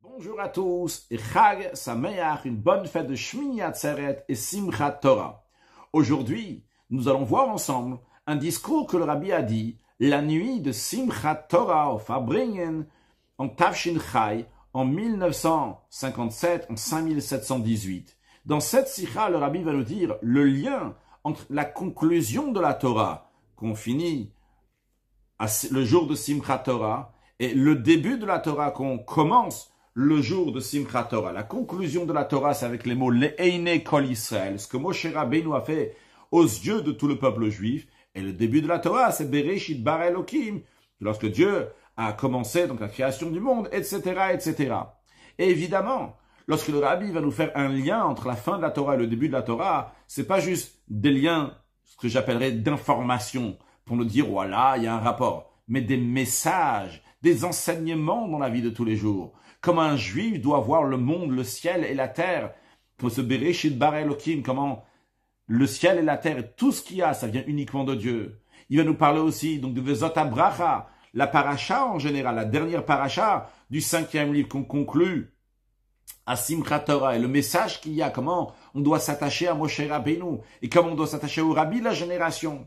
Bonjour à tous et Chag Sameach, une bonne fête de Shmini Atzeret et Simchat Torah. Aujourd'hui, nous allons voir ensemble un discours que le Rabbi a dit la nuit de Simchat Torah au Farbringen en Tafshin Chai en 1957, en 5718. Dans cette sikha, le Rabbi va nous dire le lien entre la conclusion de la Torah qu'on finit le jour de Simchat Torah et le début de la Torah qu'on commence le jour de Simchat Torah. La conclusion de la Torah, c'est avec les mots Le'einei Kol Israël, ce que Moshe Rabbeinu a fait aux yeux de tout le peuple juif. Et le début de la Torah, c'est Bereshit bara Elokim, lorsque Dieu a commencé donc la création du monde, etc., etc. Et évidemment, lorsque le Rabbi va nous faire un lien entre la fin de la Torah et le début de la Torah, c'est pas juste des liens, ce que j'appellerais d'information, pour nous dire voilà, il y a un rapport, mais des messages, des enseignements dans la vie de tous les jours. Comme un juif doit voir le monde, le ciel et la terre, comme ce Bereshit bara Elokim, comment le ciel et la terre et tout ce qu'il y a, ça vient uniquement de Dieu. Il va nous parler aussi donc de Vezot HaBracha, la paracha en général, la dernière paracha du 5e livre qu'on conclut à Simchat Torah, et le message qu'il y a, comment on doit s'attacher à Moshe Rabbeinu et comment on doit s'attacher au Rabbi de la génération.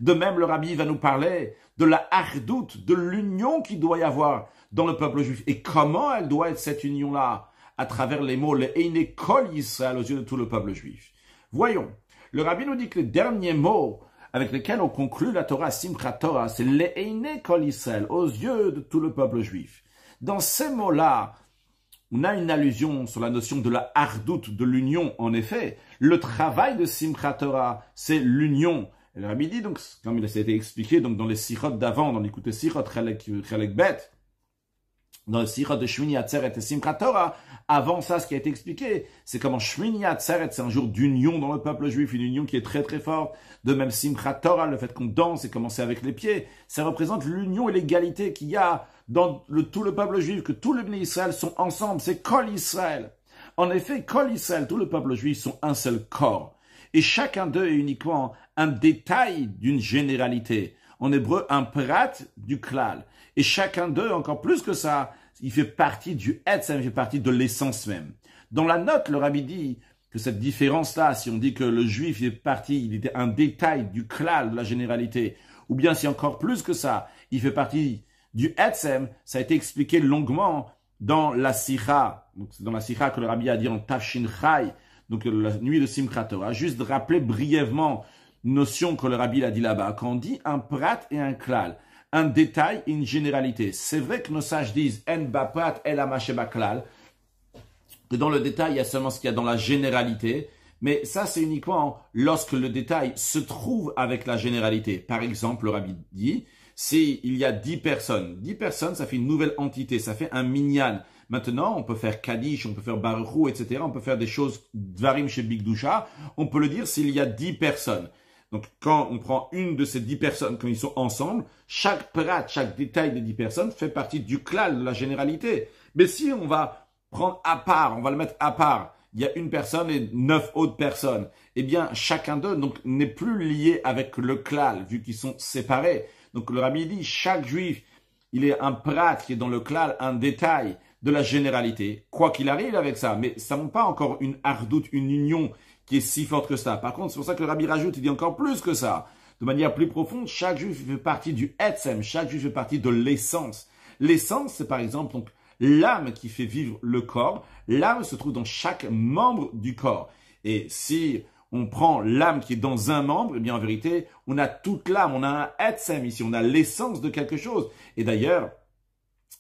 De même, le Rabbi va nous parler de la hardout, de l'union qu'il doit y avoir dans le peuple juif. Et comment elle doit être cette union-là? À travers les mots, Le'einei Kol Israël, aux yeux de tout le peuple juif. Voyons, le Rabbi nous dit que les derniers mots avec lesquels on conclut la Torah, Simchat Torah, c'est Le'einei Kol Israël, aux yeux de tout le peuple juif. Dans ces mots-là, on a une allusion sur la notion de la hardout, de l'union. En effet, le travail de Simchat Torah, c'est l'union. Et le Rabbi dit, donc, comme il a été expliqué donc, dans les sikhot d'avant, dans l'écoute sikhot Chelek Bet, dans le sikhot de Shmini Atzeret et Simchat Torah, avant ça, ce qui a été expliqué, c'est comment Shmini Atzeret, c'est un jour d'union dans le peuple juif, une union qui est très très forte. De même Simchat Torah, le fait qu'on danse et commencer avec les pieds, ça représente l'union et l'égalité qu'il y a dans tout le peuple juif, que tous les Bnei Israël sont ensemble, c'est Kol Israël. En effet, Kol Israël, tout le peuple juif sont un seul corps. Et chacun d'eux est uniquement un détail d'une généralité. En hébreu, un prat du klal. Et chacun d'eux, encore plus que ça, il fait partie du etzem, il fait partie de l'essence même. Dans la note, le Rabbi dit que cette différence-là, si on dit que le juif il fait partie, il était un détail du klal, de la généralité, ou bien si encore plus que ça, il fait partie du etzem, ça a été expliqué longuement dans la sikha. Donc c'est dans la sikha que le Rabbi a dit en Tafshin Chai, donc la nuit de Simchat Torah, juste de rappeler brièvement une notion que le Rabbi a dit là-bas, quand on dit un prat et un klal, un détail et une généralité. C'est vrai que nos sages disent en ba prat el amache ba klal, que dans le détail il y a seulement ce qu'il y a dans la généralité, mais ça c'est uniquement lorsque le détail se trouve avec la généralité. Par exemple, le Rabbi dit, s'il y a 10 personnes, ça fait une nouvelle entité, ça fait un minyan. Maintenant, on peut faire Kaddish, on peut faire Baruchou, etc. On peut faire des choses, Dvarim chez Bigdusha. On peut le dire s'il y a 10 personnes. Donc, quand on prend une de ces 10 personnes, quand ils sont ensemble, chaque prat, chaque détail des 10 personnes fait partie du klal, de la généralité. Mais si on va prendre à part, on va le mettre à part, il y a une personne et 9 autres personnes, eh bien, chacun d'eux donc n'est plus lié avec le klal, vu qu'ils sont séparés. Donc, le Rabbi dit, chaque juif, il est un prat qui est dans le klal, un détail de la généralité, quoi qu'il arrive avec ça, mais ça n'a pas encore une hardout, une union qui est si forte que ça. Par contre, c'est pour ça que le Rabbi rajoute, il dit encore plus que ça. De manière plus profonde, chaque juif fait partie du etzem, chaque juif fait partie de l'essence. L'essence, c'est par exemple donc l'âme qui fait vivre le corps. L'âme se trouve dans chaque membre du corps. Et si on prend l'âme qui est dans un membre, eh bien en vérité, on a toute l'âme, on a un etzem ici, on a l'essence de quelque chose. Et d'ailleurs,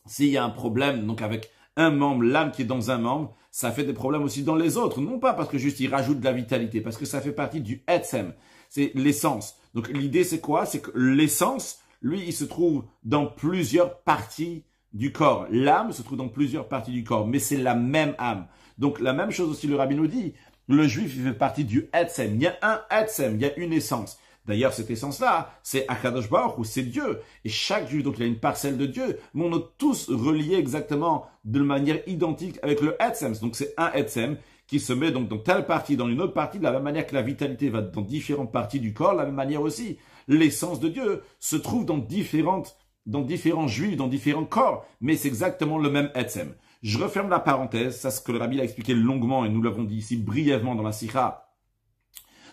s'il y a un problème donc avec un membre, l'âme qui est dans un membre, ça fait des problèmes aussi dans les autres. Non pas parce que juste il rajoute de la vitalité, parce que ça fait partie du etzem. C'est l'essence. Donc l'idée c'est quoi? C'est que l'essence, lui, il se trouve dans plusieurs parties du corps. L'âme se trouve dans plusieurs parties du corps, mais c'est la même âme. Donc la même chose aussi le Rabbi nous dit, le juif il fait partie du etzem. Il y a un etzem, il y a une essence. D'ailleurs, cette essence-là, c'est Akadosh Baruch Hu, c'est Dieu. Et chaque juif, donc il a une parcelle de Dieu, mais on est tous reliés exactement de manière identique avec le Etzem. Donc c'est un Etzem qui se met donc dans telle partie, dans une autre partie, de la même manière que la vitalité va dans différentes parties du corps, de la même manière aussi. L'essence de Dieu se trouve dans différents juifs, dans différents corps, mais c'est exactement le même Etzem. Je referme la parenthèse, ça c'est ce que le Rabbi a expliqué longuement et nous l'avons dit ici brièvement dans la Sikha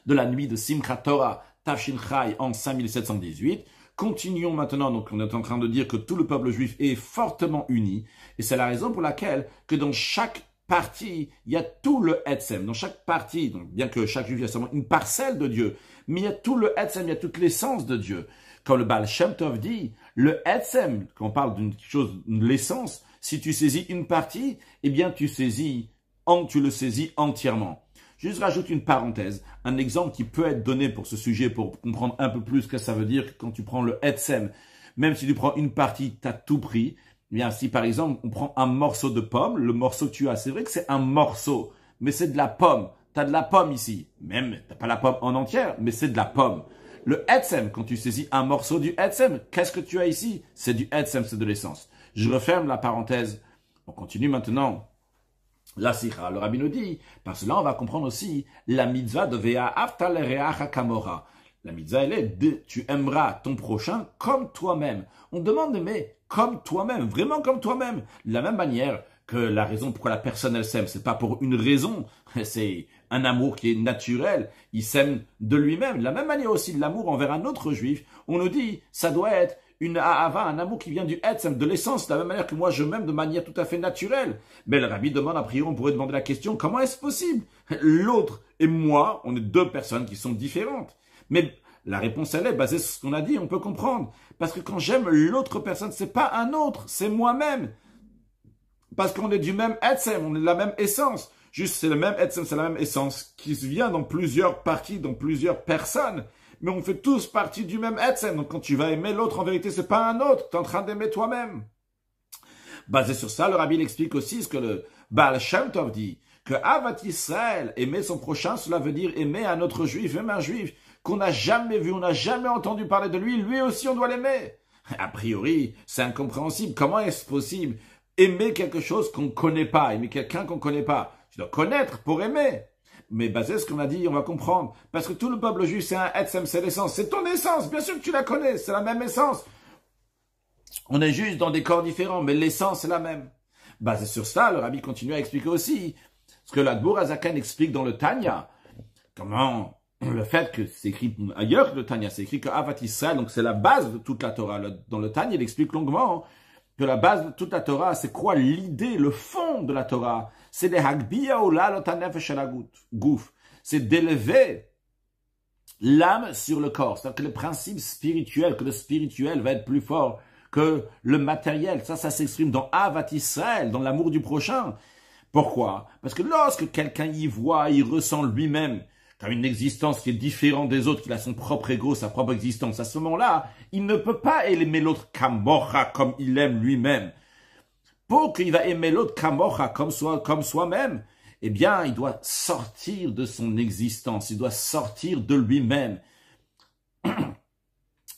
de la nuit de Simchat Torah Tafshin Chai en 5718. Continuons maintenant, donc on est en train de dire que tout le peuple juif est fortement uni et c'est la raison pour laquelle que dans chaque partie, il y a tout le Etzem. Dans chaque partie, donc bien que chaque juif a seulement une parcelle de Dieu, mais il y a tout le Etzem, il y a toute l'essence de Dieu. Comme le Baal Shem Tov dit, le Etzem, quand on parle d'une chose, l'essence, si tu saisis une partie, eh bien tu le saisis entièrement. Juste rajoute une parenthèse, un exemple qui peut être donné pour ce sujet pour comprendre un peu plus ce que ça veut dire quand tu prends le Etzem. Même si tu prends une partie, tu as tout pris. Eh bien, si par exemple, on prend un morceau de pomme, le morceau que tu as, c'est vrai que c'est un morceau, mais c'est de la pomme. Tu as de la pomme ici. Même, tu n'as pas la pomme en entière, mais c'est de la pomme. Le Etzem, quand tu saisis un morceau du Etzem, qu'est-ce que tu as ici? C'est du Etzem, c'est de l'essence. Je referme la parenthèse. On continue maintenant. La Sikha, le Rabbi nous dit, par cela on va comprendre aussi la mitzvah de Ve'ahavta l'reacha kamora. La mitzvah, elle est tu aimeras ton prochain comme toi-même. On demande d'aimer comme toi-même, vraiment comme toi-même. De la même manière que la raison pourquoi la personne elle s'aime, c'est pas pour une raison, c'est un amour qui est naturel, il s'aime de lui-même. De la même manière aussi de l'amour envers un autre juif, on nous dit, ça doit être une ahava, un amour qui vient du etzem, de l'essence, de la même manière que moi je m'aime de manière tout à fait naturelle. Mais le Rabbi demande, a priori, on pourrait demander la question, comment est-ce possible? L'autre et moi, on est deux personnes qui sont différentes. Mais la réponse, elle est basée sur ce qu'on a dit, on peut comprendre. Parce que quand j'aime l'autre personne, c'est pas un autre, c'est moi-même. Parce qu'on est du même etzem, on est de la même essence. Juste, c'est le même etzem, c'est la même essence qui vient dans plusieurs parties, dans plusieurs personnes. Mais on fait tous partie du même etzem. Donc quand tu vas aimer l'autre, en vérité, c'est pas un autre. Tu es en train d'aimer toi-même. Basé sur ça, le Rabbi explique aussi ce que le Baal Shem Tov dit. Que Avat Israël, aimer son prochain, cela veut dire aimer un autre juif, même un juif qu'on n'a jamais vu, on n'a jamais entendu parler de lui. Lui aussi, on doit l'aimer. A priori, c'est incompréhensible. Comment est-ce possible? Aimer quelque chose qu'on ne connaît pas, aimer quelqu'un qu'on ne connaît pas. Tu dois connaître pour aimer. Mais basé sur ce qu'on a dit, on va comprendre. Parce que tout le peuple juif, c'est un etzem, c'est l'essence. C'est ton essence. Bien sûr que tu la connais. C'est la même essence. On est juste dans des corps différents, mais l'essence est la même. Basé sur ça, le Rabbi continue à expliquer aussi ce que l'Adbour Azaken explique dans le Tanya. Comment le fait que c'est écrit ailleurs que le Tanya, c'est écrit que Avat Israël, donc c'est la base de toute la Torah. Dans le Tanya, il explique longuement que la base de toute la Torah, c'est quoi l'idée, le fond de la Torah? C'est les Hagbia Ola Lotanefesh Gouf. C'est d'élever l'âme sur le corps. C'est-à-dire que le principe spirituel, que le spirituel va être plus fort que le matériel. Ça s'exprime dans Avat Israël, dans l'amour du prochain. Pourquoi? Parce que lorsque quelqu'un y voit, il ressent lui-même comme une existence qui est différente des autres, qu'il a son propre ego, sa propre existence. À ce moment-là, il ne peut pas aimer l'autre kamocha comme il aime lui-même. Pour qu'il va aimer l'autre kamocha comme soi-même, eh bien, il doit sortir de son existence, il doit sortir de lui-même.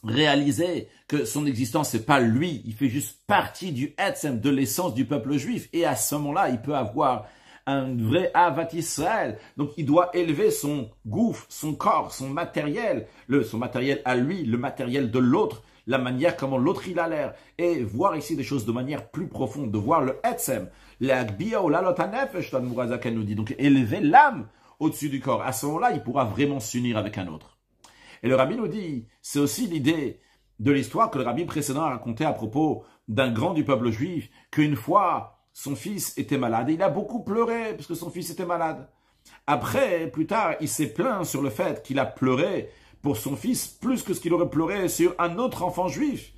Réaliser que son existence, c'est pas lui, il fait juste partie du etzem, de l'essence du peuple juif. Et à ce moment-là, il peut avoir un vrai Avat Israël. Donc, il doit élever son gouffre, son corps, son matériel à lui, le matériel de l'autre, la manière comment l'autre il a l'air, et voir ici des choses de manière plus profonde, de voir le Etzem, l'Agbia ou l'Alotanefesh, l'Admourazaken nous dit, donc élever l'âme au-dessus du corps. À ce moment-là, il pourra vraiment s'unir avec un autre. Et le Rabbi nous dit, c'est aussi l'idée de l'histoire que le Rabbi précédent a raconté à propos d'un grand du peuple juif, qu'une fois, son fils était malade, et il a beaucoup pleuré parce que son fils était malade. Après, plus tard, il s'est plaint sur le fait qu'il a pleuré pour son fils plus que ce qu'il aurait pleuré sur un autre enfant juif.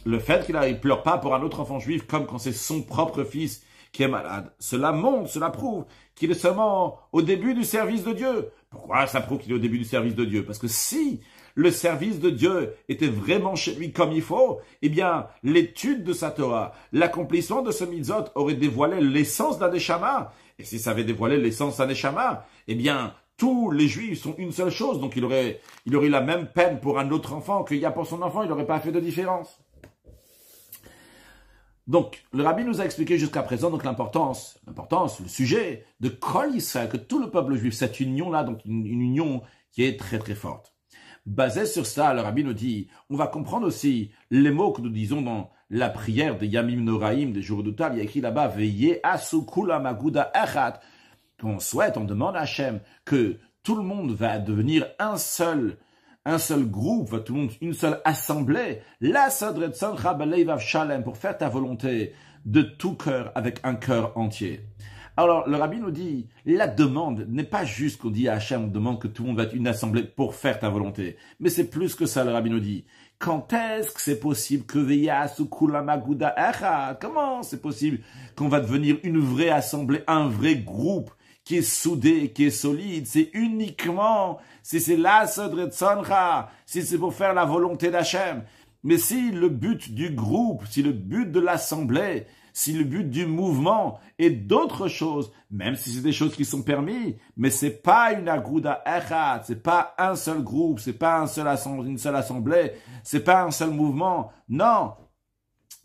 Le fait qu'il ne pleure pas pour un autre enfant juif comme quand c'est son propre fils qui est malade, cela montre, cela prouve qu'il est seulement au début du service de Dieu. Pourquoi ça prouve qu'il est au début du service de Dieu? Parce que si le service de Dieu était vraiment chez lui comme il faut, eh bien, l'étude de sa Torah, l'accomplissement de ce mitzvot aurait dévoilé l'essence d'un Neshama. Et si ça avait dévoilé l'essence d'un Neshama, eh bien, tous les Juifs sont une seule chose. Donc, il aurait eu la même peine pour un autre enfant qu'il y a pour son enfant. Il n'aurait pas fait de différence. Donc, le Rabbi nous a expliqué jusqu'à présent donc l'importance, le sujet de Kol Israël, que tout le peuple juif, cette union-là, donc une union qui est très très forte. Basé sur ça, le Rabbi nous dit, on va comprendre aussi les mots que nous disons dans la prière de Yamim Noraim, des jours redoutables, il y a écrit là-bas, veillez à Sukula Maguda Echat, qu'on souhaite, on demande à Hachem que tout le monde va devenir un seul groupe, tout le monde, une seule assemblée, la Sadretson Rabaleivav Shalem, pour faire ta volonté de tout cœur, avec un cœur entier. Alors, le Rabbi nous dit, la demande n'est pas juste qu'on dit à Hachem, on demande que tout le monde va être une assemblée pour faire ta volonté. Mais c'est plus que ça, le Rabbi nous dit. Quand est-ce que c'est possible que Veyasu Kulamaguda Echad? Comment c'est possible qu'on va devenir une vraie assemblée, un vrai groupe qui est soudé, qui est solide? C'est uniquement si c'est la Sodretzoncha, si c'est pour faire la volonté d'Hachem. Mais si le but du groupe, si le but de l'assemblée, si le but du mouvement est d'autres choses, même si c'est des choses qui sont permises, mais c'est pas une aguda echad, c'est pas un seul groupe, c'est pas une seule assemblée, c'est pas un seul mouvement. Non.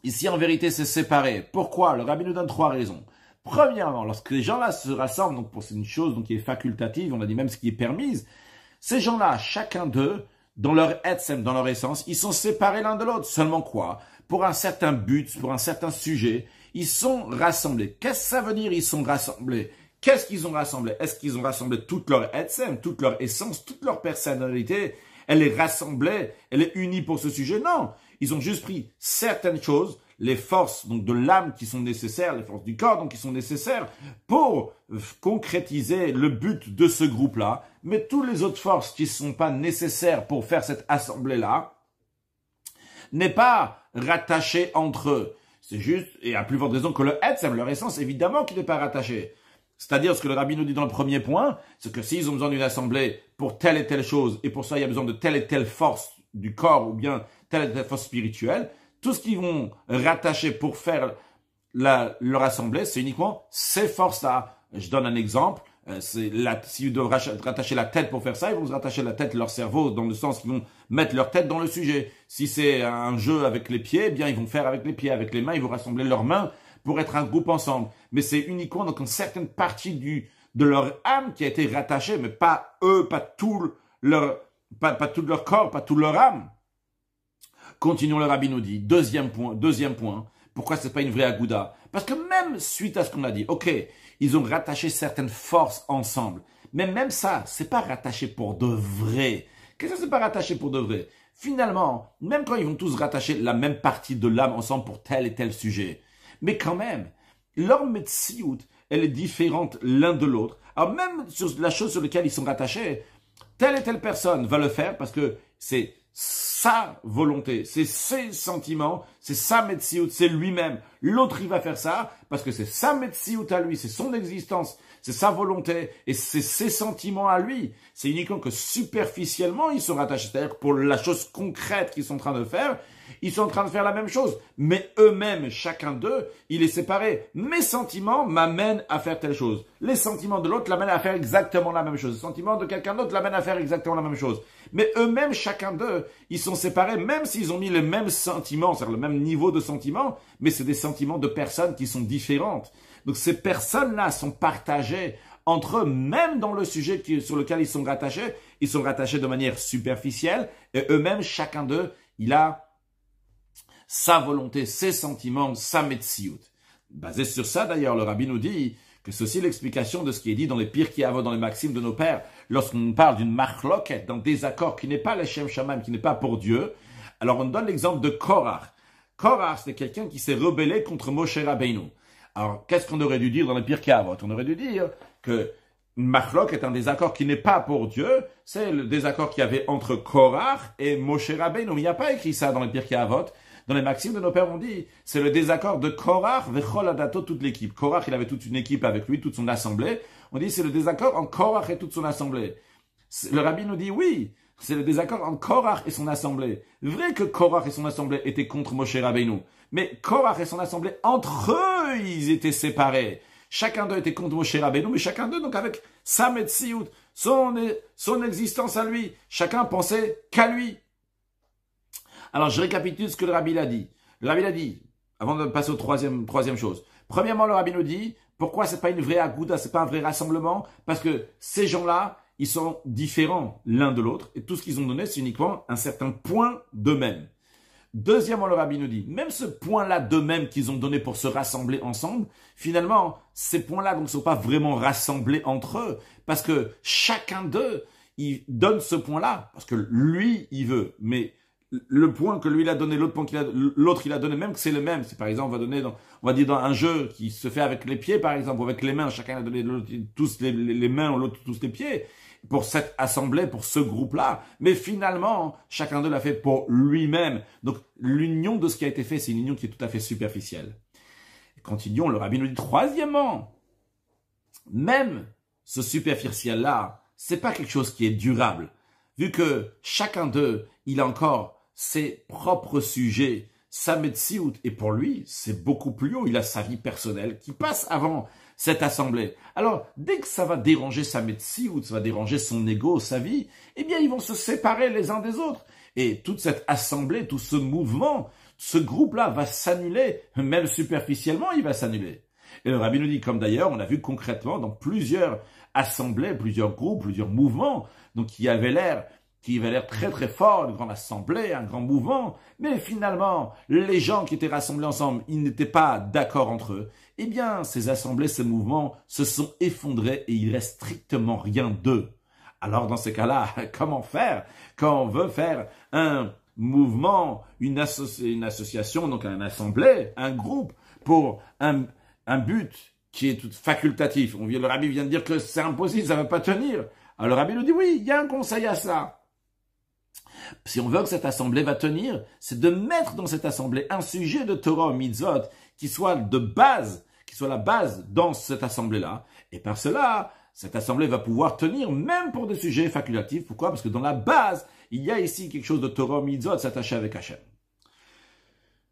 Ici, en vérité, c'est séparé. Pourquoi? Le Rabbi nous donne 3 raisons. Premièrement, lorsque les gens-là se rassemblent, donc pour c'est une chose donc qui est facultative, on a dit même ce qui est permise, ces gens-là, chacun d'eux, dans leur etzem, dans leur essence, ils sont séparés l'un de l'autre. Seulement quoi? Pour un certain but, pour un certain sujet, ils sont rassemblés. Qu'est-ce que ça veut dire, ils sont rassemblés? Qu'est-ce qu'ils ont rassemblé? Est-ce qu'ils ont rassemblé toute leur etzem, toute leur essence, toute leur personnalité? Elle est rassemblée, elle est unie pour ce sujet? Non. Ils ont juste pris certaines choses, les forces donc de l'âme qui sont nécessaires, les forces du corps donc qui sont nécessaires pour concrétiser le but de ce groupe-là. Mais toutes les autres forces qui ne sont pas nécessaires pour faire cette assemblée-là n'est pas rattachée entre eux. C'est juste, et à plus forte raison que le etzem, leur essence, évidemment qui n'est pas rattachée. C'est-à-dire, ce que le Rabbi nous dit dans le premier point, c'est que s'ils ont besoin d'une assemblée pour telle et telle chose, et pour ça il y a besoin de telle et telle force du corps, ou bien telle et telle force spirituelle, tout ce qu'ils vont rattacher pour faire leur assemblée, c'est uniquement ces forces-là. Je donne un exemple. S'ils doivent rattacher la tête pour faire ça, ils vont se rattacher la tête, leur cerveau, dans le sens qu'ils vont mettre leur tête dans le sujet. Si c'est un jeu avec les pieds, eh bien ils vont faire avec les pieds, avec les mains, ils vont rassembler leurs mains pour être un groupe ensemble. Mais c'est uniquement donc une certaine partie de leur âme qui a été rattachée, mais pas eux, pas tout leur corps, pas toute leur âme. Continuons, le Rabbi nous dit, deuxième point, pourquoi c'est pas une vraie agouda? Parce que même suite à ce qu'on a dit, ok, ils ont rattaché certaines forces ensemble, mais même ça, c'est pas rattaché pour de vrai. Qu'est-ce que c'est pas rattaché pour de vrai? Finalement, même quand ils vont tous rattacher la même partie de l'âme ensemble pour tel et tel sujet, mais quand même, leur metsiout, elle est différente l'un de l'autre. Alors même sur la chose sur laquelle ils sont rattachés, telle et telle personne va le faire parce que c'est sa volonté, c'est ses sentiments, c'est sa metsiout, c'est lui-même. L'autre, il va faire ça parce que c'est sa metsiout à lui, c'est son existence, c'est sa volonté et c'est ses sentiments à lui. C'est uniquement que superficiellement, ils sont rattachés. C'est-à-dire que pour la chose concrète qu'ils sont en train de faire, ils sont en train de faire la même chose. Mais eux-mêmes, chacun d'eux, il est séparé. Mes sentiments m'amènent à faire telle chose. Les sentiments de l'autre l'amènent à faire exactement la même chose. Les sentiments de quelqu'un d'autre l'amènent à faire exactement la même chose. Mais eux-mêmes, chacun d'eux, ils sont séparés, même s'ils ont mis les mêmes sentiments, c'est-à-dire le même niveau de sentiments, mais c'est des sentiments de personnes qui sont différentes. Donc ces personnes-là sont partagées entre eux, même dans le sujet sur lequel ils sont rattachés de manière superficielle, et eux-mêmes, chacun d'eux, il a sa volonté, ses sentiments, sa metsiout. Basé sur ça, d'ailleurs, le Rabbi nous dit que c'est aussi l'explication de ce qui est dit dans les Pirkei Avot, dans les maximes de nos pères, lorsqu'on parle d'une machloket, d'un désaccord qui n'est pas l'Eshem Shamaim, qui n'est pas pour Dieu. Alors on donne l'exemple de Korach. Korach, c'est quelqu'un qui s'est rebellé contre Moshe Rabbeinu. Alors, qu'est-ce qu'on aurait dû dire dans les Pirkei Avot? On aurait dû dire que une machlok est un désaccord qui n'est pas pour Dieu, c'est le désaccord qu'il y avait entre Korach et Moshe Rabbeinu. Mais il n'y a pas écrit ça dans les Pirkei Avot. Dans les maximes de nos pères, on dit, c'est le désaccord de Korach vechol adato, toute l'équipe. Korach, il avait toute une équipe avec lui, toute son assemblée. On dit, c'est le désaccord entre Korach et toute son assemblée. Le Rabbi nous dit, oui, c'est le désaccord entre Korach et son assemblée. Vrai que Korach et son assemblée étaient contre Moshe Rabbeinu. Mais Korach et son assemblée, entre eux, ils étaient séparés. Chacun d'eux était contre Moshe Rabbeinu, mais chacun d'eux, donc avec sa metsiout, son existence à lui. Chacun pensait qu'à lui. Alors, je récapitule ce que le Rabbi l'a dit. Le Rabbi l'a dit, avant de passer au troisième chose. Premièrement, le Rabbi nous dit, pourquoi c'est pas une vraie agouda, c'est pas un vrai rassemblement? Parce que ces gens-là, ils sont différents l'un de l'autre, et tout ce qu'ils ont donné, c'est uniquement un certain point d'eux-mêmes. Deuxièmement, le rabbi nous dit, même ce point-là d'eux-mêmes qu'ils ont donné pour se rassembler ensemble, finalement, ces points-là ne sont pas vraiment rassemblés entre eux, parce que chacun d'eux, il donne ce point-là, parce que lui, il veut, mais le point que lui il a donné, l'autre point l'autre il a donné, même que c'est le même. C'est par exemple, on va dire dans un jeu qui se fait avec les pieds, par exemple, ou avec les mains, chacun a donné tous les mains, ou l'autre tous les pieds, pour cette assemblée, pour ce groupe-là. Mais finalement, chacun d'eux l'a fait pour lui-même. Donc, l'union de ce qui a été fait, c'est une union qui est tout à fait superficielle. Continuons, le rabbi nous dit, troisièmement, même ce superficiel-là, c'est pas quelque chose qui est durable. Vu que chacun d'eux, il a encore ses propres sujets, sa metsiout, et pour lui, c'est beaucoup plus haut. Il a sa vie personnelle qui passe avant cette assemblée. Alors, dès que ça va déranger sa metsiout, ça va déranger son ego, sa vie, eh bien, ils vont se séparer les uns des autres. Et toute cette assemblée, tout ce mouvement, ce groupe-là va s'annuler, même superficiellement, il va s'annuler. Et le rabbi nous dit, comme d'ailleurs, on a vu concrètement dans plusieurs assemblées, plusieurs groupes, plusieurs mouvements, donc qui avait l'air très très fort, une grande assemblée, un grand mouvement, mais finalement, les gens qui étaient rassemblés ensemble, ils n'étaient pas d'accord entre eux. Eh bien, ces assemblées, ces mouvements se sont effondrés et il reste strictement rien d'eux. Alors, dans ces cas-là, comment faire quand on veut faire un mouvement, une association, donc une assemblée, un groupe, pour un but qui est tout facultatif. Le rabbi vient de dire que c'est impossible, ça ne va pas tenir. Alors le rabbi nous dit oui, il y a un conseil à ça. Si on veut que cette assemblée va tenir, c'est de mettre dans cette assemblée un sujet de Torah ou mitzvot qui soit de base, qui soit la base dans cette assemblée-là. Et par cela, cette assemblée va pouvoir tenir même pour des sujets facultatifs. Pourquoi? Parce que dans la base, il y a ici quelque chose de Torah ou mitzvot s'attacher avec Hachem.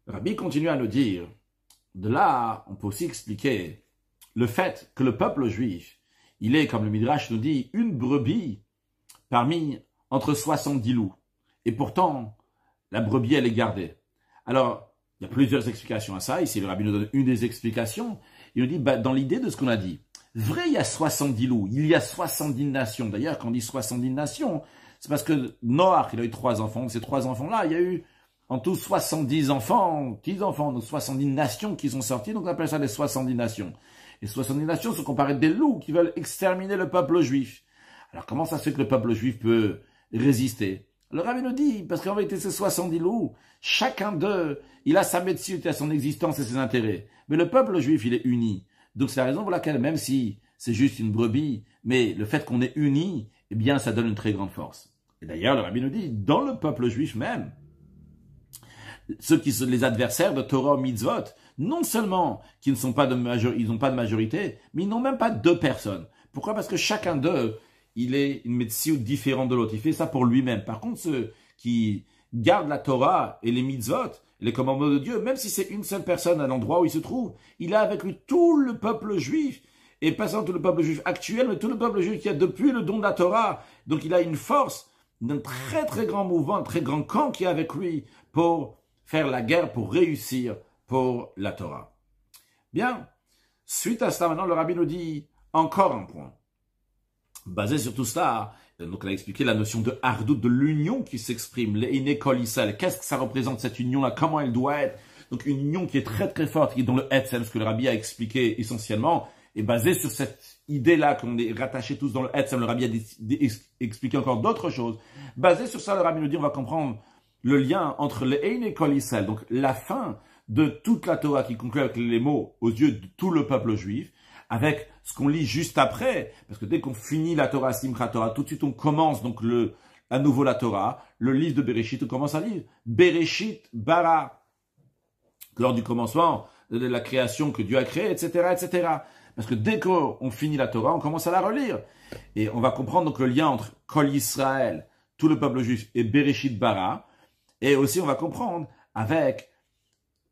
Le rabbi continue à nous dire, de là, on peut aussi expliquer le fait que le peuple juif, il est, comme le Midrash nous dit, une brebis parmi entre 70 loups. Et pourtant, la brebis, elle est gardée. Alors, il y a plusieurs explications à ça. Ici, le rabbi nous donne une des explications. Il nous dit, dans l'idée de ce qu'on a dit, vrai, il y a 70 loups, il y a 70 nations. D'ailleurs, quand on dit 70 nations, c'est parce que Noach, il a eu 3 enfants. De ces 3 enfants-là, il y a eu en tout 70 enfants, 10 enfants, donc 70 nations qui sont sorties. Donc, on appelle ça les 70 nations. Les 70 nations sont comparées des loups qui veulent exterminer le peuple juif. Alors, comment ça se fait que le peuple juif peut résister? Le rabbi nous dit, parce qu'en vérité, ces 70 loups, chacun d'eux, il a sa médecine, il a son existence et ses intérêts. Mais le peuple juif, il est uni. Donc, c'est la raison pour laquelle, même si c'est juste une brebis, mais le fait qu'on est unis, eh bien, ça donne une très grande force. Et d'ailleurs, le rabbi nous dit, dans le peuple juif même, ceux qui sont les adversaires de Torah ou mitzvot, non seulement qu'ils ne sont pas ils n'ont pas de majorité, mais ils n'ont même pas 2 personnes. Pourquoi? Parce que chacun d'eux, il est une médecine différente de l'autre. Il fait ça pour lui-même. Par contre, ceux qui gardent la Torah et les mitzvot, les commandements de Dieu, même si c'est une seule personne à l'endroit où il se trouve, il a avec lui tout le peuple juif. Et pas seulement tout le peuple juif actuel, mais tout le peuple juif qui a depuis le don de la Torah. Donc il a une force d'un très très grand mouvement, un très grand camp qui est avec lui pour faire la guerre, pour réussir pour la Torah. Bien, suite à cela, maintenant, le rabbi nous dit encore un point. Basé sur tout cela, donc on a expliqué la notion de hardout, de l'union qui s'exprime, les Inekol Israël. Qu'est-ce que ça représente cette union-là? Comment elle doit être? Donc une union qui est très très forte, qui est dans le Etzem, ce que le rabbi a expliqué essentiellement, et basé sur cette idée-là qu'on est rattachés tous dans le Etzem. Le rabbi a expliqué encore d'autres choses. Basé sur ça, le rabbi nous dit, on va comprendre le lien entre les Inekol Israël, donc la fin de toute la Torah qui conclut avec les mots aux yeux de tout le peuple juif, avec ce qu'on lit juste après, parce que dès qu'on finit la Torah, Simchat Torah, tout de suite on commence donc à nouveau la Torah, le livre de Bereshit, on commence à lire Bereshit bara, lors du commencement de la création que Dieu a créée, etc., etc. Parce que dès qu'on finit la Torah, on commence à la relire. Et on va comprendre donc le lien entre Kol Israël, tout le peuple juif, et Bereshit bara, et aussi on va comprendre avec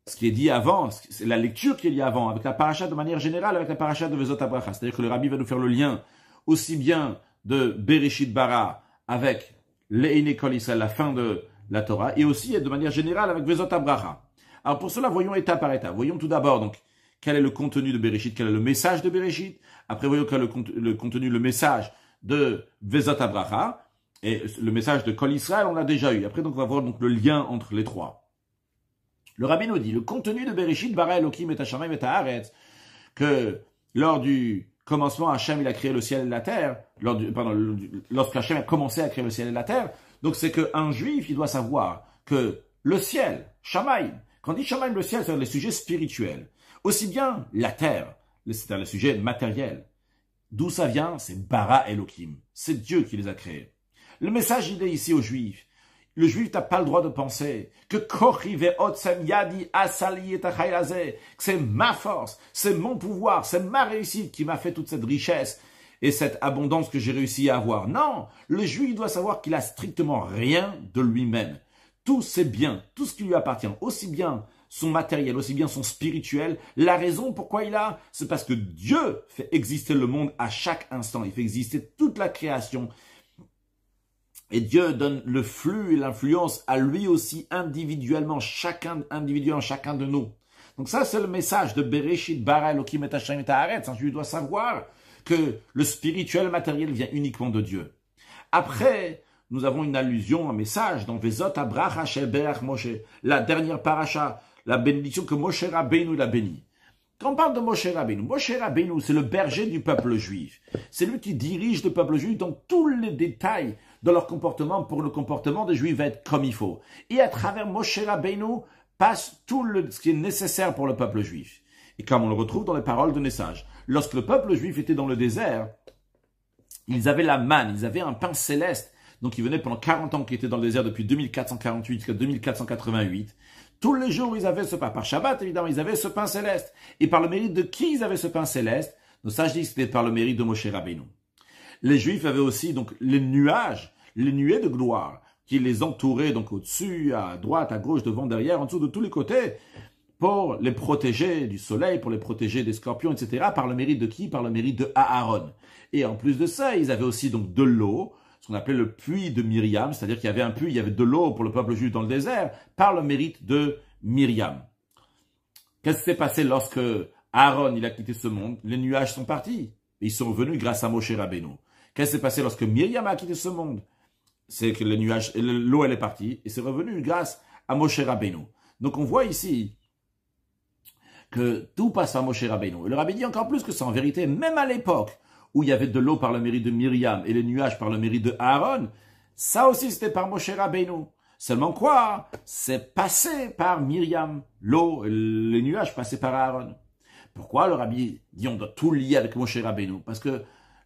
ce qui est dit avant, c'est la lecture qui est liée avant, avec la paracha de manière générale, avec la paracha de Vezot Abracha. C'est-à-dire que le rabbi va nous faire le lien aussi bien de Bereshit bara avec l'Eine Kol Israël, la fin de la Torah, et aussi de manière générale avec Vezot Abracha. Alors pour cela, voyons étape par étape. Voyons tout d'abord donc quel est le contenu de Bereshit, quel est le message de Bereshit. Après, voyons quel est le contenu, le message de Vezot Abracha. Et le message de Kol Israël, on l'a déjà eu. Après, donc, on va voir donc le lien entre les trois. Le Rabbi nous dit, le contenu de Bereshit bara Elokim et Hashamayim et Haaretz, que lors du commencement, Hachem il a créé le ciel et la terre, lorsque Hachem a commencé à créer le ciel et la terre, donc c'est qu'un juif, il doit savoir que le ciel, Shamayim, quand on dit Shamayim, le ciel, c'est les sujets spirituels, aussi bien la terre, c'est-à-dire le sujet matériel. D'où ça vient? C'est bara Elokim, c'est Dieu qui les a créés. Le message, il est ici aux juifs. Le juif n'a pas le droit de penser que c'est ma force, c'est mon pouvoir, c'est ma réussite qui m'a fait toute cette richesse et cette abondance que j'ai réussi à avoir. Non, le juif doit savoir qu'il a strictement rien de lui-même. Tous ses biens, tout ce qui lui appartient, aussi bien son matériel, aussi bien son spirituel, la raison pourquoi il a, c'est parce que Dieu fait exister le monde à chaque instant. Il fait exister toute la création. Et Dieu donne le flux et l'influence à lui aussi individuellement, chacun de nous. Donc ça, c'est le message de Bereshit bara Elokim et Hashamayim et Haaretz. Un juif doit savoir que le spirituel matériel vient uniquement de Dieu. Après, nous avons une allusion, un message dans Vezot Abracha Sheberach Moshe, la dernière paracha, la bénédiction que Moshe Rabbeinu l'a béni. Quand on parle de Moshe Rabbeinu, c'est le berger du peuple juif. C'est lui qui dirige le peuple juif dans tous les détails de leur comportement pour le comportement des juifs va être comme il faut. Et à travers Moshe Rabbeinu passe ce qui est nécessaire pour le peuple juif. Et comme on le retrouve dans les paroles de message, lorsque le peuple juif était dans le désert, ils avaient la manne, ils avaient un pain céleste. Donc ils venaient pendant 40 ans, qui étaient dans le désert depuis 2448 jusqu'à 2488. Tous les jours, ils avaient ce pain. Par Shabbat, évidemment, ils avaient ce pain céleste. Et par le mérite de qui ils avaient ce pain céleste? Nos sages disent que c'était par le mérite de Moshe Rabbeinu. Les Juifs avaient aussi donc les nuages, les nuées de gloire, qui les entouraient donc au-dessus, à droite, à gauche, devant, derrière, en dessous, de tous les côtés, pour les protéger du soleil, pour les protéger des scorpions, etc. Par le mérite de qui? Par le mérite de Aaron. Et en plus de ça, ils avaient aussi donc de l'eau, ce qu'on appelait le puits de Myriam, c'est-à-dire qu'il y avait un puits, il y avait de l'eau pour le peuple juif dans le désert, par le mérite de Myriam. Qu'est-ce qui s'est passé lorsque Aaron il a quitté ce monde? Les nuages sont partis. Et ils sont revenus grâce à Moshe Rabbeinu. Qu'est-ce qui s'est passé lorsque Myriam a quitté ce monde? C'est que les nuages, l'eau elle est partie, et c'est revenu grâce à Moshe Rabbeinu. Donc on voit ici que tout passe par Moshe Rabbeinu. Et le Rabbi dit encore plus que ça, en vérité, même à l'époque où il y avait de l'eau par le mérite de Myriam et les nuages par le mérite de Aaron, ça aussi c'était par Moshe Rabbeinu. Seulement quoi? C'est passé par Myriam. L'eau, les nuages passaient par Aaron. Pourquoi le Rabbi dit on doit tout lier avec Moshe Rabbeinu? Parce que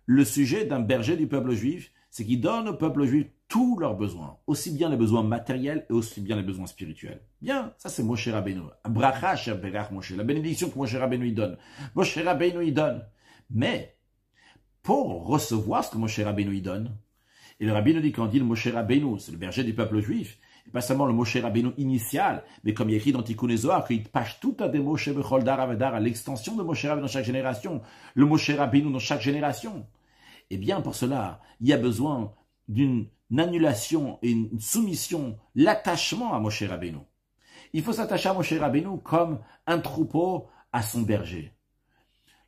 le sujet d'un berger du peuple juif, c'est qu'il donne au peuple juif tous leurs besoins, aussi bien les besoins matériels et aussi bien les besoins spirituels. Bien, ça c'est Moshe Rabbeinu. Bracha sheberach Moshe, la bénédiction que Moshe Rabbeinu il donne. Moshe Rabbeinu il donne. Mais, pour recevoir ce que Moshe Rabbeinu il donne, et le Rabbi nous dit quand on dit le Moshe Rabbeinu, c'est le berger du peuple juif, et pas seulement le Moshe Rabbeinu initial, mais comme il est écrit dans Tikkun Zohar, qu'il pâche tout à des Moshe Bechol Dar Avedar, à l'extension de Moshe Rabbeinu dans chaque génération, le Moshe Rabbeinu dans chaque génération. Eh bien, pour cela, il y a besoin d'une annulation et une soumission, l'attachement à Moshe Rabbeinu. Il faut s'attacher à Moshe Rabbeinu comme un troupeau à son berger.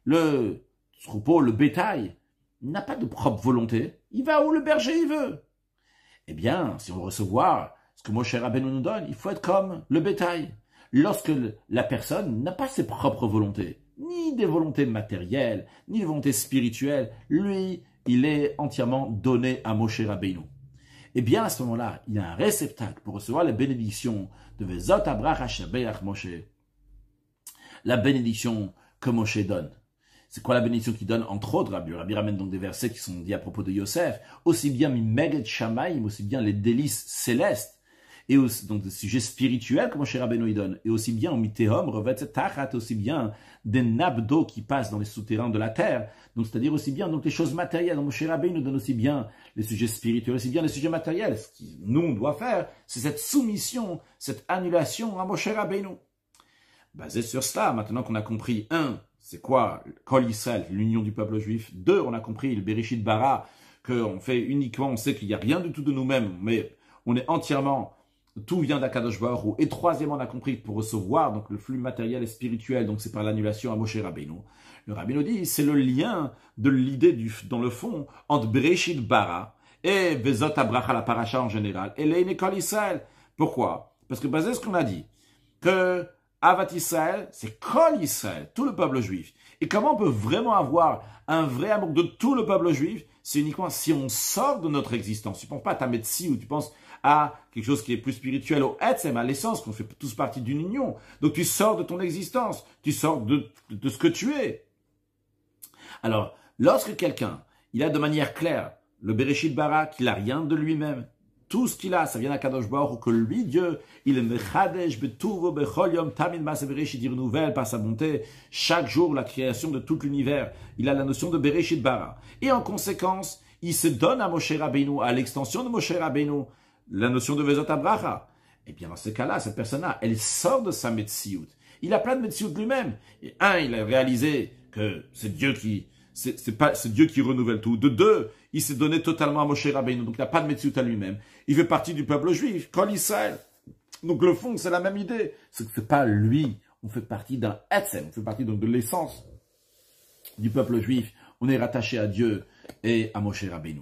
Le troupeau, le bétail, n'a pas de propre volonté. Il va où le berger il veut. Eh bien, si on veut recevoir ce que Moshe Rabbeinu nous donne, il faut être comme le bétail. Lorsque la personne n'a pas ses propres volontés, ni des volontés matérielles, ni des volontés spirituelles, lui, il est entièrement donné à Moshe Rabbeinu. Eh bien, à ce moment-là, il y a un réceptacle pour recevoir la bénédiction de Vezot Abracha Sheberach Moshe. La bénédiction que Moshe donne. C'est quoi la bénédiction qu'il donne? Entre autres, Rabbi ramène donc des versets qui sont dits à propos de Yosef, aussi bien Mimeged Shamayim, aussi bien les délices célestes, et aussi, donc des sujets spirituels que Moshe Rabbeinu il donne, et aussi bien Mitehom, Revet Tachat, aussi bien des nappes d'eau qui passent dans les souterrains de la terre, donc c'est-à-dire aussi bien donc les choses matérielles. Donc Moshe Rabbeinu nous donne aussi bien les sujets spirituels, aussi bien les sujets matériels. Ce que nous on doit faire, c'est cette soumission, cette annulation à Moshe Rabbeinu. Basé sur cela, maintenant qu'on a compris, 1, c'est quoi Kol Yisrael, l'union du peuple juif. 2, on a compris le Bereshit bara, qu'on fait uniquement, on sait qu'il n'y a rien du tout de nous-mêmes, mais on est entièrement, tout vient d'Akadosh Baruch Hu. Et 3e, on a compris pour recevoir donc le flux matériel et spirituel, donc c'est par l'annulation à Moshe Rabbeinu. Le Rabbi nous dit, c'est le lien de l'idée dans le fond entre Bereshit bara et Vezot Abracha, la paracha en général, et l'Eine Kol Yisrael. Pourquoi? Parce que basé sur ce qu'on a dit, que Avat Israël, c'est Kol Israël, tout le peuple juif. Et comment on peut vraiment avoir un vrai amour de tout le peuple juif? C'est uniquement si on sort de notre existence. Tu ne penses pas à ta médecine ou tu penses à quelque chose qui est plus spirituel, au Etzem, à l'essence, qu'on fait tous partie d'une union. Donc tu sors de ton existence, tu sors de ce que tu es. Alors, lorsque quelqu'un, il a de manière claire le Bereshit Bara, qu'il n'a rien de lui-même, tout ce qu'il a, ça vient d'Akadosh Baruch Hu, que lui, Dieu, il est Mechadesh, Betuvo, Bechol Yom, Tamid Maaseh Bereshit, il renouvelle par sa bonté chaque jour la création de tout l'univers. Il a la notion de Bereshit Bara. Et en conséquence, il se donne à Moshe Rabbeinu, à l'extension de Moshe Rabbeinu, la notion de Vezot Abracha. Et bien dans ce cas-là, cette personne-là, elle sort de sa Metsiout. Il a plein de Metsiout lui-même. Et il a réalisé que c'est Dieu qui... C'est Dieu qui renouvelle tout. De deux, il s'est donné totalement à Moshe Rabbeinu, donc il n'a pas de Metsiout à lui-même. Il fait partie du peuple juif, Kol Israël. Donc le fond, c'est la même idée. C'est que c'est pas lui. On fait partie d'un Etzem, on fait partie donc de l'essence du peuple juif. On est rattaché à Dieu et à Moshe Rabbeinu.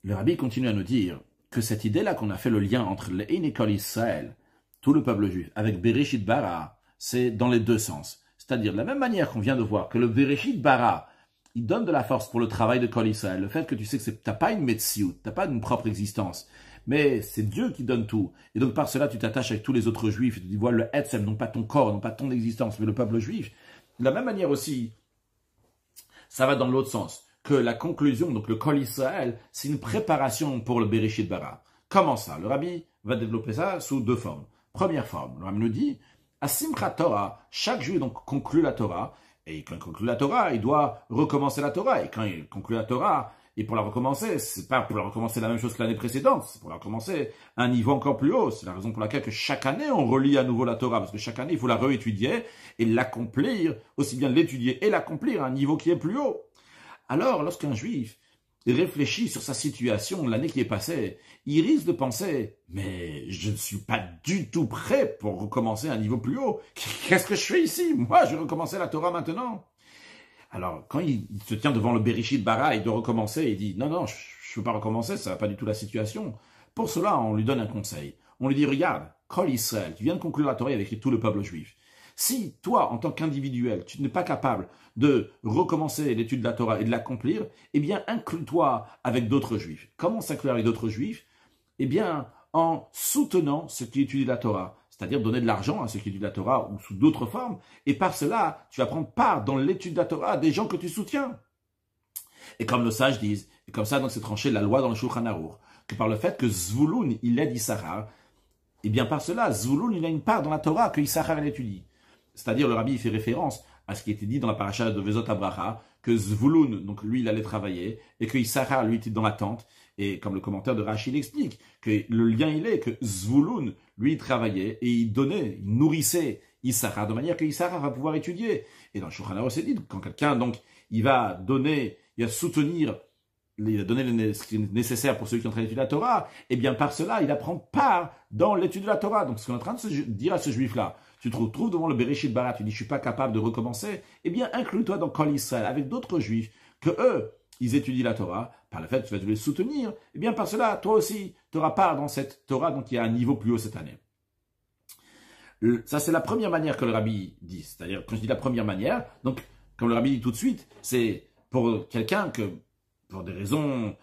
Le Rabbi continue à nous dire que cette idée-là qu'on a fait le lien entre l'Ein et Kol Israël, tout le peuple juif, avec Bereshit Bara, c'est dans les deux sens. C'est-à-dire, de la même manière qu'on vient de voir que le Bereshit Bara, il donne de la force pour le travail de Kol Israël. Le fait que tu sais que tu n'as pas une Metsiout, tu n'as pas une propre existence, mais c'est Dieu qui donne tout. Et donc par cela, tu t'attaches avec tous les autres juifs, et tu dis, voilà le Etzem, non pas ton corps, non pas ton existence, mais le peuple juif. De la même manière aussi, ça va dans l'autre sens, que la conclusion, donc le Kol Israël, c'est une préparation pour le Bereshit Bara. Comment ça? Le Rabbi va développer ça sous deux formes. Première forme, le Rabbi nous dit, à Simchat Torah, chaque juif donc conclut la Torah, et quand il conclut la Torah, il doit recommencer la Torah. Et quand il conclut la Torah, et pour la recommencer, c'est pas pour la recommencer la même chose que l'année précédente, c'est pour la recommencer à un niveau encore plus haut. C'est la raison pour laquelle que chaque année, on relit à nouveau la Torah, parce que chaque année, il faut la réétudier et l'accomplir, aussi bien l'étudier et l'accomplir à un niveau qui est plus haut. Alors, lorsqu'un juif réfléchit sur sa situation l'année qui est passée, il risque de penser « Mais je ne suis pas du tout prêt pour recommencer à un niveau plus haut. Qu'est-ce que je fais ici? Moi, je vais recommencer la Torah maintenant. » Alors, quand il se tient devant le Bereshit Bara, il doit recommencer, il dit « Non, non, je ne veux pas recommencer, ça va pas du tout la situation. » Pour cela, on lui donne un conseil. On lui dit « Regarde, Kol Israël, tu viens de conclure la Torah avec tout le peuple juif. Si toi, en tant qu'individuel, tu n'es pas capable de recommencer l'étude de la Torah et de l'accomplir, eh bien, inclus-toi avec d'autres juifs. Comment s'inclure avec d'autres juifs? Eh bien, en soutenant ceux qui étudient la Torah, c'est-à-dire donner de l'argent à ceux qui étudient la Torah ou sous d'autres formes, et par cela, tu vas prendre part dans l'étude de la Torah des gens que tu soutiens. Et comme nos sages disent, et comme ça, donc c'est tranché la loi dans le Shulchan Aruch, que par le fait que Zvouloun, il aide Issachar, eh bien, par cela, Zvouloun, il a une part dans la Torah que Issachar, elle étudie. C'est-à-dire, le Rabbi, il fait référence à ce qui était dit dans la paracha de Vezot Abracha, que Zvouloun, donc lui, il allait travailler, et que Issachar, lui, était dans la tente. Et comme le commentaire de Rachid l'explique, que le lien, il est que Zvouloun, lui, il travaillait, et il donnait, il nourrissait Issachar, de manière que Issachar va pouvoir étudier. Et dans le Shulchan Aruch, c'est dit, quand quelqu'un, donc, il va donner, il va soutenir, il va donner ce qui est nécessaire pour celui qui est en train d'étudier la Torah, et bien par cela, il apprend part dans l'étude de la Torah. Donc, ce qu'on est en train de se dire à ce juif-là, tu te retrouves devant le Bereshit Bara, tu dis, je suis pas capable de recommencer, eh bien, inclus-toi dans Kol Israël, avec d'autres juifs, que eux, ils étudient la Torah, par le fait que tu vas les soutenir, eh bien, par cela, toi aussi, tu auras part dans cette Torah, donc il y a un niveau plus haut cette année. Ça, c'est la première manière que le Rabbi dit. C'est-à-dire, quand je dis la première manière, donc, comme le Rabbi dit tout de suite, c'est pour quelqu'un que, pour des raisons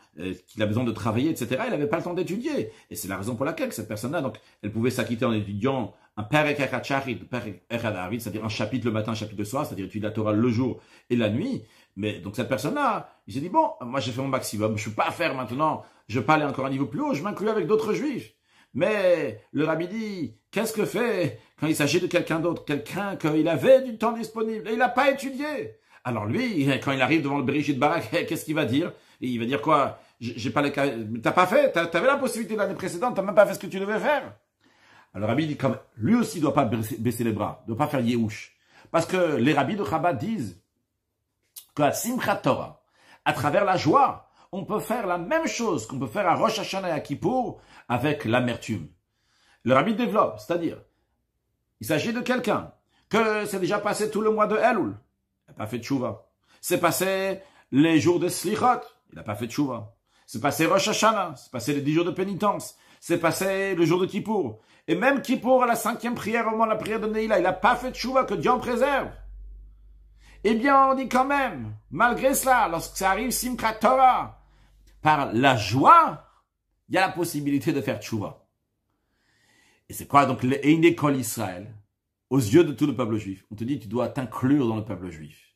qu'il a besoin de travailler, etc., il n'avait pas le temps d'étudier. Et c'est la raison pour laquelle cette personne-là, donc, elle pouvait s'acquitter en étudiant un Perek Echad Shacharit, Perek Echad Arvit, c'est-à-dire un chapitre le matin, un chapitre le soir, c'est-à-dire étudier la Torah le jour et la nuit. Mais donc cette personne-là, il s'est dit, bon, moi j'ai fait mon maximum, je ne peux pas faire maintenant, je ne peux pas aller encore un niveau plus haut, je m'inclus avec d'autres juifs. Mais le Rabbi dit, qu'est-ce que fait quand il s'agit de quelqu'un d'autre, quelqu'un qu'il avait du temps disponible et il n'a pas étudié? Alors lui, quand il arrive devant le Bereshit Bara, qu'est-ce qu'il va dire? Et il va dire quoi? J'ai pas les cas, t'as pas fait, t'avais la possibilité l'année précédente, t'as même pas fait ce que tu devais faire. Alors le Rabbi dit, comme lui aussi ne doit pas baisser les bras, ne doit pas faire Yehush. Parce que les rabbis de Chabad disent qu'à Simchat Torah, à travers la joie, on peut faire la même chose qu'on peut faire à Rosh Hashanah et à Kippour avec l'amertume. Le Rabbi développe, c'est-à-dire, il s'agit de quelqu'un que c'est déjà passé tout le mois de Elul, il n'a pas fait de Tchouva. C'est passé les jours de Slichot, il n'a pas fait de Tchouva. C'est passé Rosh Hashanah, c'est passé les 10 jours de pénitence. C'est passé le jour de Kippour. Et même Kippour, à la 5e prière, au moment de la prière de Neila, il n'a pas fait de tchouva, que Dieu en préserve. Eh bien, on dit quand même, malgré cela, lorsque ça arrive Simchat Torah, par la joie, il y a la possibilité de faire tchouva. Et c'est quoi donc l'Einé Kol Israël? Aux yeux de tout le peuple juif. On te dit, tu dois t'inclure dans le peuple juif.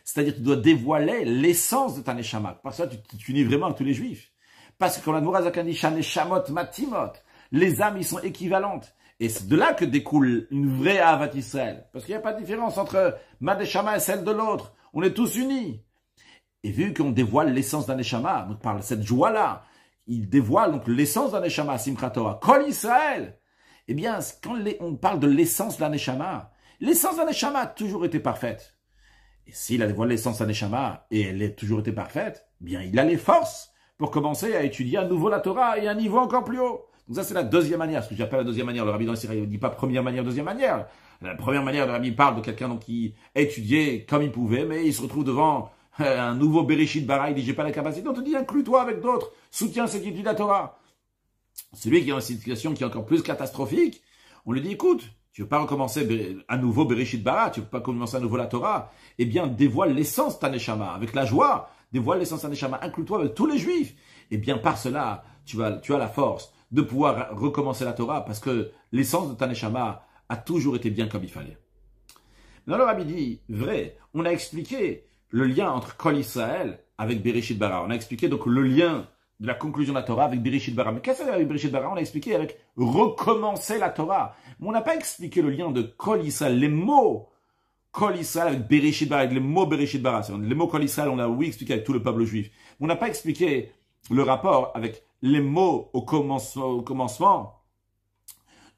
C'est-à-dire, tu dois dévoiler l'essence de ta neshama. Parce que tu t'unis vraiment avec tous les juifs. Parce que quand la Mourazakan dit, Shaneshamot Matimot, les âmes, ils sont équivalentes. Et c'est de là que découle une vraie Ahavat Israël. Parce qu'il n'y a pas de différence entre ma neshama et celle de l'autre. On est tous unis. Et vu qu'on dévoile l'essence d'un neshama, donc par cette joie-là, il dévoile donc l'essence d'un neshama, Simchat Torah, Kol Israël. Eh bien, quand on parle de l'essence d'un neshama, l'essence d'un neshama a toujours été parfaite. Et s'il a dévoilé l'essence d'un neshama, et elle a toujours été parfaite, eh bien, il a les forces pour commencer à étudier à nouveau la Torah et à un niveau encore plus haut. Donc ça, c'est la deuxième manière, ce que j'appelle la deuxième manière. Le rabbi dans Israël ne dit pas première manière, deuxième manière. La première manière, le rabbi parle de quelqu'un qui a étudié comme il pouvait, mais il se retrouve devant un nouveau Bereshit Bara, il dit, j'ai pas la capacité. On te dit, inclus-toi avec d'autres, soutiens ceux qui étudient la Torah. Celui qui est dans une situation qui est encore plus catastrophique, on lui dit, écoute, tu veux pas recommencer à nouveau Bereshit Bara, tu veux pas commencer à nouveau la Torah, eh bien, dévoile l'essence de ta neshama, avec la joie, dévoile l'essence de ta neshama, inclus-toi avec tous les juifs. Eh bien, par cela, tu as la force de pouvoir recommencer la Torah, parce que l'essence de ta neshama a toujours été bien comme il fallait. Mais alors, le rabbi dit, vrai, on a expliqué le lien entre Kol Israël avec Bereshit Bara. On a expliqué donc le lien de la conclusion de la Torah avec Bereshit Bara. Mais qu'est-ce que c'est avec Bereshit Bara? On a expliqué avec recommencer la Torah. Mais on n'a pas expliqué le lien de Kol Israël, les mots Kol Israël avec Bereshit Bara, avec les mots Bereshit Bara. Les mots Kol Israël, on a oui expliqué avec tout le peuple juif. Mais on n'a pas expliqué le rapport avec les mots au commencement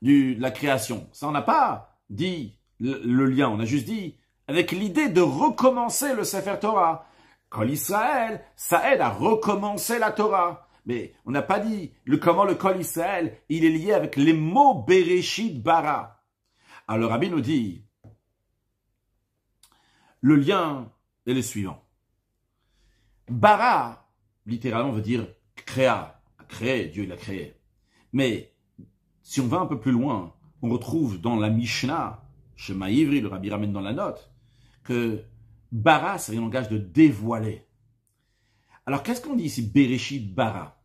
de la création. Ça, on n'a pas dit le lien. On a juste dit avec l'idée de recommencer le Sefer Torah. Kol Israël, ça aide à recommencer la Torah. Mais on n'a pas dit comment le Kol Israël, il est lié avec les mots Bereshit Bara. Alors le rabbi nous dit, le lien est le suivant. Bara, littéralement, veut dire créa. Créer, Dieu il a créé. Mais si on va un peu plus loin, on retrouve dans la Mishnah, Shema Ivri, le rabbi ramène dans la note, que Bara, c'est un langage de dévoiler. Alors, qu'est-ce qu'on dit ici, Bereshit Bara?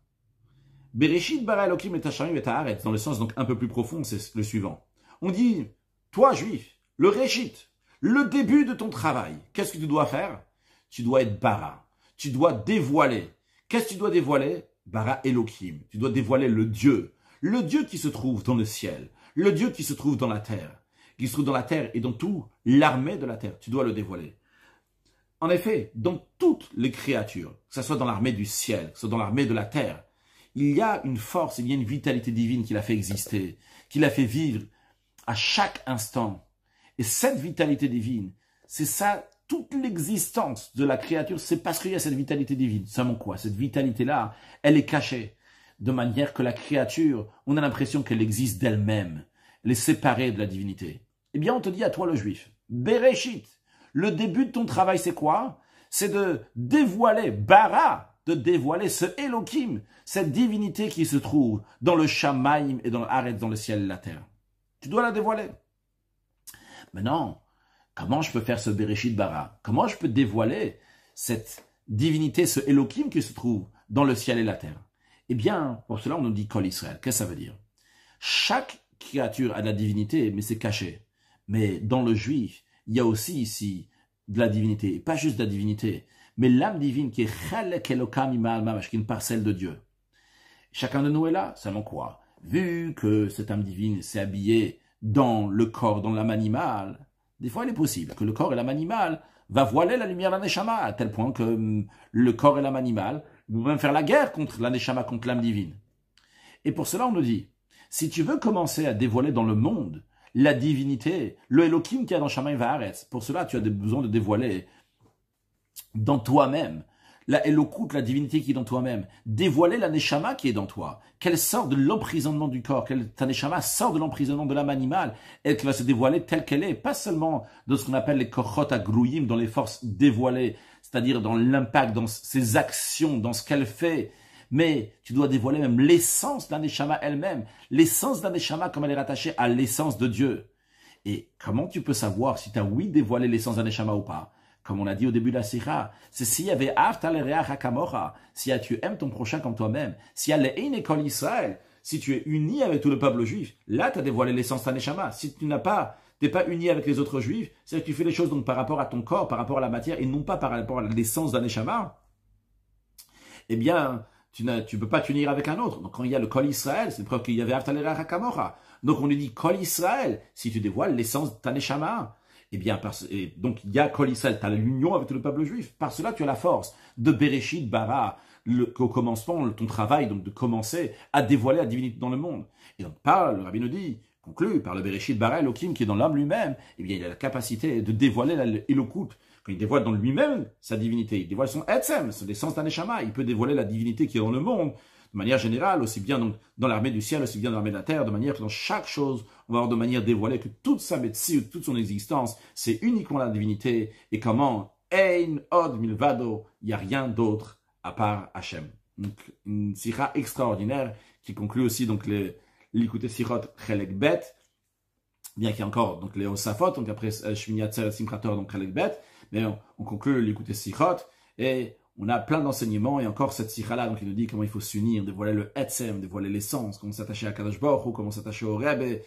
Bereshit Bara Elokim et Hasharim et Haaretz, dans le sens donc un peu plus profond, c'est le suivant. On dit, toi, juif, le Réchit, le début de ton travail, qu'est-ce que tu dois faire? Tu dois être Bara. Tu dois dévoiler. Qu'est-ce que tu dois dévoiler? Bara Elokim. Tu dois dévoiler le Dieu qui se trouve dans le ciel, le Dieu qui se trouve dans la terre, qui se trouve dans la terre et dans tout l'armée de la terre. Tu dois le dévoiler. En effet, dans toutes les créatures, que ce soit dans l'armée du ciel, que ce soit dans l'armée de la terre, il y a une force, il y a une vitalité divine qui l'a fait exister, qui l'a fait vivre à chaque instant. Et cette vitalité divine, c'est ça, toute l'existence de la créature, c'est parce qu'il y a cette vitalité divine. Seulement quoi? Cette vitalité-là, elle est cachée, de manière que la créature, on a l'impression qu'elle existe d'elle-même, elle est séparée de la divinité. Eh bien, on te dit à toi le juif, Bereshit, le début de ton travail, c'est quoi? C'est de dévoiler, bara, de dévoiler ce Elohim, cette divinité qui se trouve dans le Shamaim et dans l'Aretz, dans le ciel et la terre. Tu dois la dévoiler. Maintenant, comment je peux faire ce Bereshit bara? Comment je peux dévoiler cette divinité, ce Elohim qui se trouve dans le ciel et la terre? Eh bien, pour cela, on nous dit Kol Israël. Qu'est-ce que ça veut dire? Chaque créature a de la divinité, mais c'est caché. Mais dans le juif, il y a aussi ici de la divinité, et pas juste de la divinité, mais l'âme divine qui est Chalek Elokam Imal Mamash, qui est une parcelle de Dieu. Chacun de nous est là, seulement quoi? Vu que cette âme divine s'est habillée dans le corps, dans l'âme animale, des fois il est possible que le corps et l'âme animale va voiler la lumière de la Neshama, à tel point que le corps et l'âme animale vont même faire la guerre contre la Neshama, contre l'âme divine. Et pour cela on nous dit, si tu veux commencer à dévoiler dans le monde la divinité, le Elohim qui y a dans Shamaim Va'aretz, pour cela tu as besoin de dévoiler dans toi-même la Elokut, la divinité qui est dans toi-même, dévoiler la Neshama qui est dans toi, qu'elle sort de l'emprisonnement du corps, ta Neshama sort de l'emprisonnement de l'âme animale, et qu'elle va se dévoiler telle qu'elle est, pas seulement dans ce qu'on appelle les Kochot Agruyim, dans les forces dévoilées, c'est-à-dire dans l'impact, dans ses actions, dans ce qu'elle fait, mais tu dois dévoiler même l'essence d'un Neshama elle-même, l'essence d'un Neshama comme elle est rattachée à l'essence de Dieu. Et comment tu peux savoir si tu as oui dévoilé l'essence d'un Neshama ou pas? Comme on a dit au début de la Sikha, c'est s'il y avait si tu aimes ton prochain comme toi-même, s'il y a l'Ein Ekol Israël, si tu es uni avec tout le peuple juif, là tu as dévoilé l'essence d'un Neshama. Si tu n'es pas uni avec les autres juifs, c'est-à-dire que tu fais les choses donc par rapport à ton corps, par rapport à la matière, et non pas par rapport à l'essence d'un Neshama, eh bien, tu ne peux pas t'unir avec un autre. Donc quand il y a le Kol Israël, c'est preuve qu'il y avait Aftalera Hakamora. Donc on lui dit Kol Israël, si tu dévoiles l'essence de ta Neshama. Eh bien, donc il y a Kol Israël, tu as l'union avec tout le peuple juif. Par cela, tu as la force de Bereshit Bara, au commencement, ton travail, donc de commencer à dévoiler la divinité dans le monde. Et donc, le Rabbi nous dit, conclut par le Bereshit Bara Elohim qui est dans l'homme lui-même, eh bien, il a la capacité de dévoiler l'Elokut. Quand il dévoile dans lui-même sa divinité, il dévoile son Etzem, son essence d'un Neshama, il peut dévoiler la divinité qui est dans le monde, de manière générale, aussi bien donc dans l'armée du ciel, aussi bien dans l'armée de la terre, de manière que dans chaque chose, on va avoir de manière dévoilée que toute sa médecine, toute son existence, c'est uniquement la divinité, et comment Ein Od Milvado, il n'y a rien d'autre à part Hachem. Donc, une sikha extraordinaire qui conclut aussi donc l'écouter Sichot Chelek Bet, bien qu'il y ait encore donc les Osafot, donc après Shmini Atzeret Simchat Torah, donc Chelek Bet, mais on conclut l'écouter Sichot, et on a plein d'enseignements, et encore cette sikha-là, donc il nous dit comment il faut s'unir, dévoiler le Etzem, dévoiler l'essence, comment s'attacher à Kadosh Baruch Hu, comment s'attacher au Rebbe,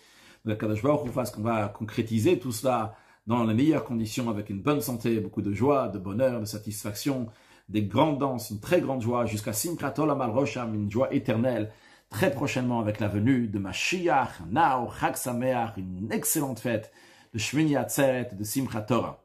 de Kadosh Baruch Hu, fasse qu'on va concrétiser tout cela dans les meilleures conditions, avec une bonne santé, beaucoup de joie, de bonheur, de satisfaction, des grandes danses, une très grande joie, jusqu'à Simchat Olam Al Rosham, une joie éternelle, très prochainement avec la venue de Mashiach, Nao, Chag Sameach, une excellente fête de Shmini Atzeret, de Simchat Torah.